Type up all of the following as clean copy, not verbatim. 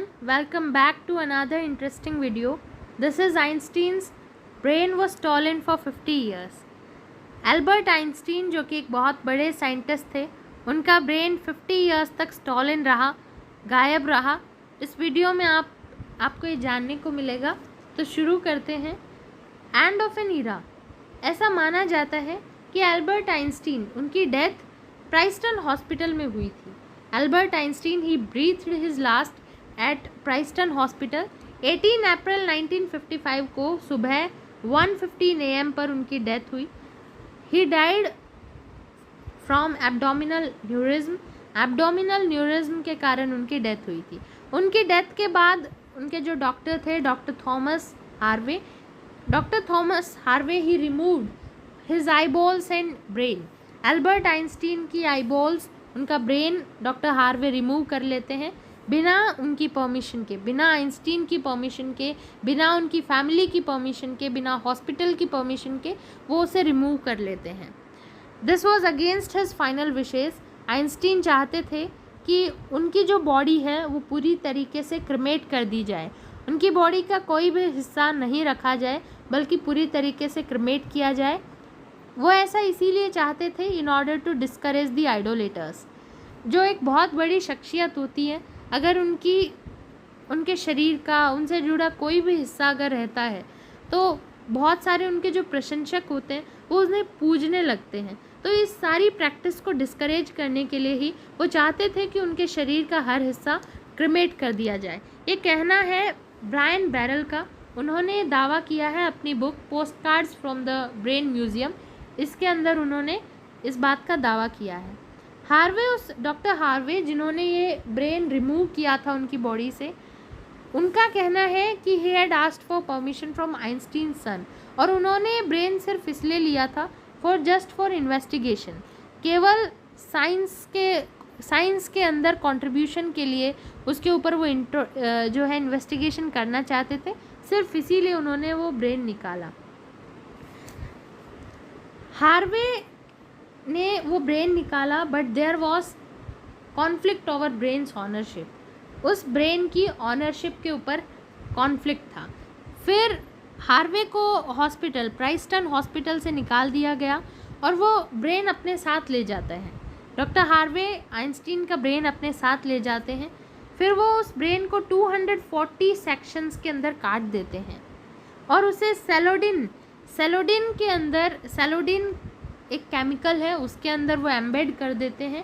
everyone, welcome back to another interesting video. This is Einstein's brain was stolen for 50 years. Albert Einstein जो कि एक बहुत बड़े scientist थे, उनका ब्रेन 50 इयर्स तक स्टॉलन रहा, गायब रहा। इस वीडियो में आपको ये जानने को मिलेगा। तो शुरू करते हैं। End of an era. ऐसा माना जाता है कि एल्बर्ट आइंस्टीन, उनकी डेथ प्राइस्टन हॉस्पिटल में हुई थी। Albert Einstein he breathed his last at Princeton hospital. 18 अप्रैल 1955 को सुबह 1:15 AM पर उनकी डेथ हुई। He died from abdominal aneurysm. Abdominal aneurysm के कारण उनकी डेथ हुई थी। उनकी डेथ के बाद उनके जो डॉक्टर थे, doctor Thomas Harvey he removed his eyeballs and brain. Albert Einstein की आईबॉल्स, उनका ब्रेन डॉक्टर हार्वे रिमूव कर लेते हैं बिना उनकी परमिशन के, बिना आइंस्टीन की परमिशन के, बिना उनकी फैमिली की परमिशन के, बिना हॉस्पिटल की परमिशन के वो उसे रिमूव कर लेते हैं। This was against his final wishes. Einstein चाहते थे कि उनकी जो बॉडी है वो पूरी तरीके से क्रिमेट कर दी जाए, उनकी बॉडी का कोई भी हिस्सा नहीं रखा जाए बल्कि पूरी तरीके से क्रिमेट किया जाए। वो ऐसा इसीलिए चाहते थे in order to discourage the idolaters. जो एक बहुत बड़ी शख्सियत होती है, अगर उनके शरीर का, उनसे जुड़ा कोई भी हिस्सा अगर रहता है तो बहुत सारे उनके जो प्रशंसक होते हैं वो उन्हें पूजने लगते हैं। तो इस सारी प्रैक्टिस को डिस्करेज करने के लिए ही वो चाहते थे कि उनके शरीर का हर हिस्सा क्रिमेट कर दिया जाए। ये कहना है ब्रायन बैरल का। उन्होंने दावा किया है अपनी book post cards from the brain museum, इसके अंदर उन्होंने इस बात का दावा किया है। डॉक्टर हार्वे जिन्होंने ये ब्रेन रिमूव किया था उनकी बॉडी से, उनका कहना है कि he had asked for permission from Einstein son, और उन्होंने ब्रेन सिर्फ इसलिए लिया था फॉर इन्वेस्टिगेशन, केवल साइंस के अंदर कंट्रीब्यूशन के लिए उसके ऊपर वो जो है इन्वेस्टिगेशन करना चाहते थे, सिर्फ इसीलिए उन्होंने वो ब्रेन निकाला। हार्वे ने वो ब्रेन निकाला, but there was conflict over brain's ownership. उस ब्रेन की ऑनरशिप के ऊपर कॉन्फ्लिक्ट था। फिर हार्वे को प्राइस्टन हॉस्पिटल से निकाल दिया गया और वो ब्रेन अपने साथ ले जाते हैं। डॉक्टर हार्वे आइंस्टीन का ब्रेन अपने साथ ले जाते हैं। फिर वो उस ब्रेन को 240 सेक्शंस के अंदर काट देते हैं और उसे सेलोडिन एक केमिकल है, उसके अंदर वो एम्बेड कर देते हैं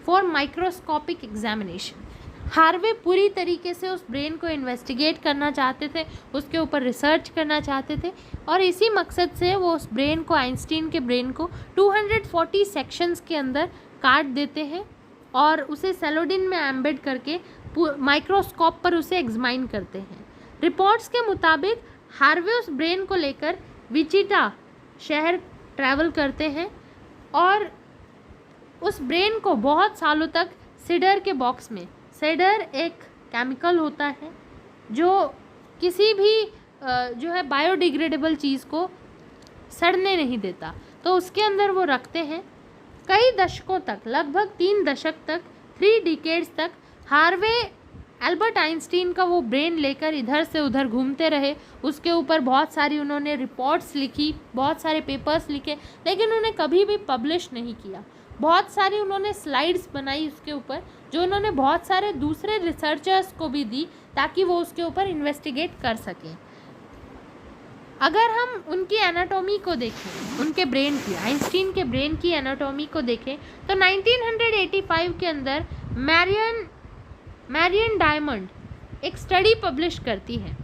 फॉर माइक्रोस्कोपिक एग्जामिनेशन। हार्वे पूरी तरीके से उस ब्रेन को इन्वेस्टिगेट करना चाहते थे, उसके ऊपर रिसर्च करना चाहते थे, और इसी मकसद से वो उस ब्रेन को, आइंस्टीन के ब्रेन को 240 सेक्शंस के अंदर काट देते हैं और उसे सेलोडिन में एम्बेड करके माइक्रोस्कोप पर उसे एग्जामिन करते हैं। रिपोर्ट्स के मुताबिक हार्वे उस ब्रेन को लेकर विचिटा शहर ट्रैवल करते हैं और उस ब्रेन को बहुत सालों तक सीडर के बॉक्स में, सीडर एक केमिकल होता है जो किसी भी जो है बायोडिग्रेडेबल चीज़ को सड़ने नहीं देता, तो उसके अंदर वो रखते हैं। कई दशकों तक, लगभग 3 दशक तक, 3 डिकेड्स तक हार्वे एल्बर्ट आइंस्टीन का वो ब्रेन लेकर इधर से उधर घूमते रहे। उसके ऊपर बहुत सारी उन्होंने रिपोर्ट्स लिखी, बहुत सारे पेपर्स लिखे, लेकिन उन्हें कभी भी पब्लिश नहीं किया। बहुत सारी उन्होंने स्लाइड्स बनाई उसके ऊपर, जो उन्होंने बहुत सारे दूसरे रिसर्चर्स को भी दी ताकि वो उसके ऊपर इन्वेस्टिगेट कर सकें। अगर हम उनकी एनाटॉमी को देखें, उनके ब्रेन की, आइंस्टीन के ब्रेन की एनाटॉमी को देखें, तो 1985 के अंदर मैरियन डायमंड एक स्टडी पब्लिश करती है।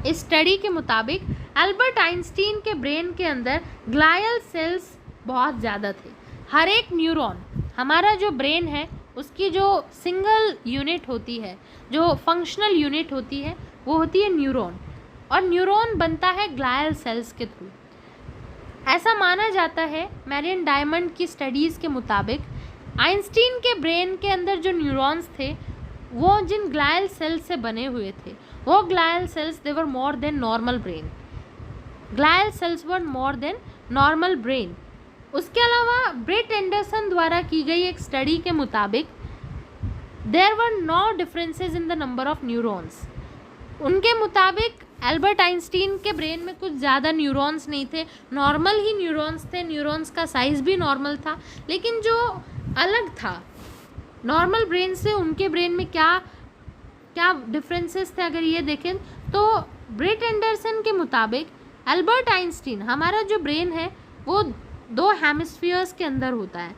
इस स्टडी के मुताबिक एल्बर्ट आइंस्टीन के ब्रेन के अंदर ग्लायल सेल्स बहुत ज़्यादा थे। हर एक न्यूरॉन, हमारा जो ब्रेन है उसकी जो सिंगल यूनिट होती है, जो फंक्शनल यूनिट होती है, वो होती है न्यूरॉन, और न्यूरॉन बनता है ग्लायल सेल्स के थ्रू। ऐसा माना जाता है मैरियन डायमंड की स्टडीज़ के मुताबिक आइंस्टीन के ब्रेन के अंदर जो न्यूरॉन्स थे वो जिन ग्लायल सेल्स से बने हुए थे, वो glial cells they were more than normal brain. Glial cells were more than normal brain. उसके अलावा ब्रेट एंडरसन द्वारा की गई एक स्टडी के मुताबिक there were no differences in the number of neurons. उनके मुताबिक एल्बर्ट आइंस्टीन के ब्रेन में कुछ ज़्यादा न्यूरॉन्स नहीं थे, नॉर्मल ही न्यूरॉन्स थे, न्यूरॉन्स का साइज़ भी नॉर्मल था। लेकिन जो अलग था नॉर्मल ब्रेन से, उनके ब्रेन में क्या क्या डिफरेंसेस थे अगर ये देखें तो ब्रेट एंडरसन के मुताबिक एल्बर्ट आइंस्टीन, हमारा जो ब्रेन है वो 2 हेमिस्फीयर्स के अंदर होता है,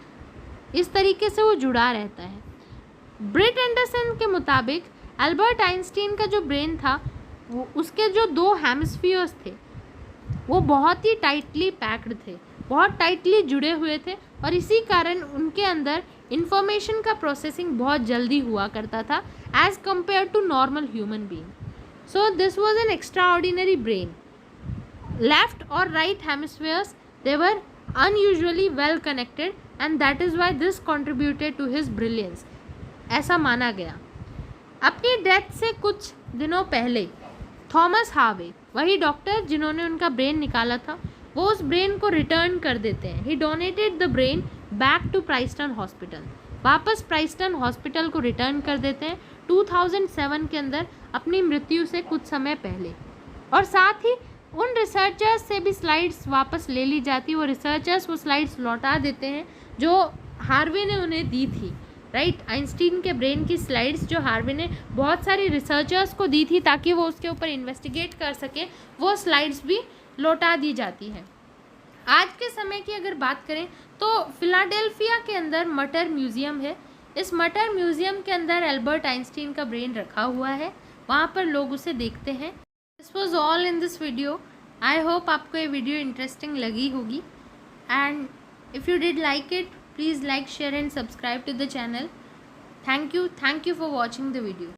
इस तरीके से वो जुड़ा रहता है। ब्रेट एंडरसन के मुताबिक एल्बर्ट आइंस्टीन का जो ब्रेन था वो उसके जो 2 हेमिस्फीयर्स थे वो बहुत ही टाइटली पैक्ड थे, बहुत टाइटली जुड़े हुए थे, और इसी कारण उनके अंदर इंफॉर्मेशन का प्रोसेसिंग बहुत जल्दी हुआ करता था as compared to normal human being. So this was an extraordinary brain. Left और right hemispheres they were unusually well connected and that is why this contributed to his brilliance, ऐसा माना गया। अपनी डेथ से कुछ दिनों पहले Thomas Harvey, वही डॉक्टर जिन्होंने उनका ब्रेन निकाला था, वो उस ब्रेन को रिटर्न कर देते हैं। He donated the brain back to Princeton hospital, वापस प्राइस्टन हॉस्पिटल को रिटर्न कर देते हैं 2007 के अंदर, अपनी मृत्यु से कुछ समय पहले। और साथ ही उन रिसर्चर्स से भी स्लाइड्स वापस ले ली जाती, वो रिसर्चर्स वो स्लाइड्स लौटा देते हैं जो हार्वे ने उन्हें दी थी, राइट। आइंस्टीन के ब्रेन की स्लाइड्स जो हार्वे ने बहुत सारी रिसर्चर्स को दी थी ताकि वो उसके ऊपर इन्वेस्टिगेट कर सके, वो स्लाइड्स भी लौटा दी जाती हैं। आज के समय की अगर बात करें तो फिलाडेल्फिया के अंदर मटर म्यूज़ियम है। इस मटर म्यूज़ियम के अंदर एल्बर्ट आइंस्टीन का ब्रेन रखा हुआ है, वहाँ पर लोग उसे देखते हैं। This was all in this video. I hope आपको ये वीडियो इंटरेस्टिंग लगी होगी, and if you did like it please like, share and subscribe to the channel. Thank you for watching the video.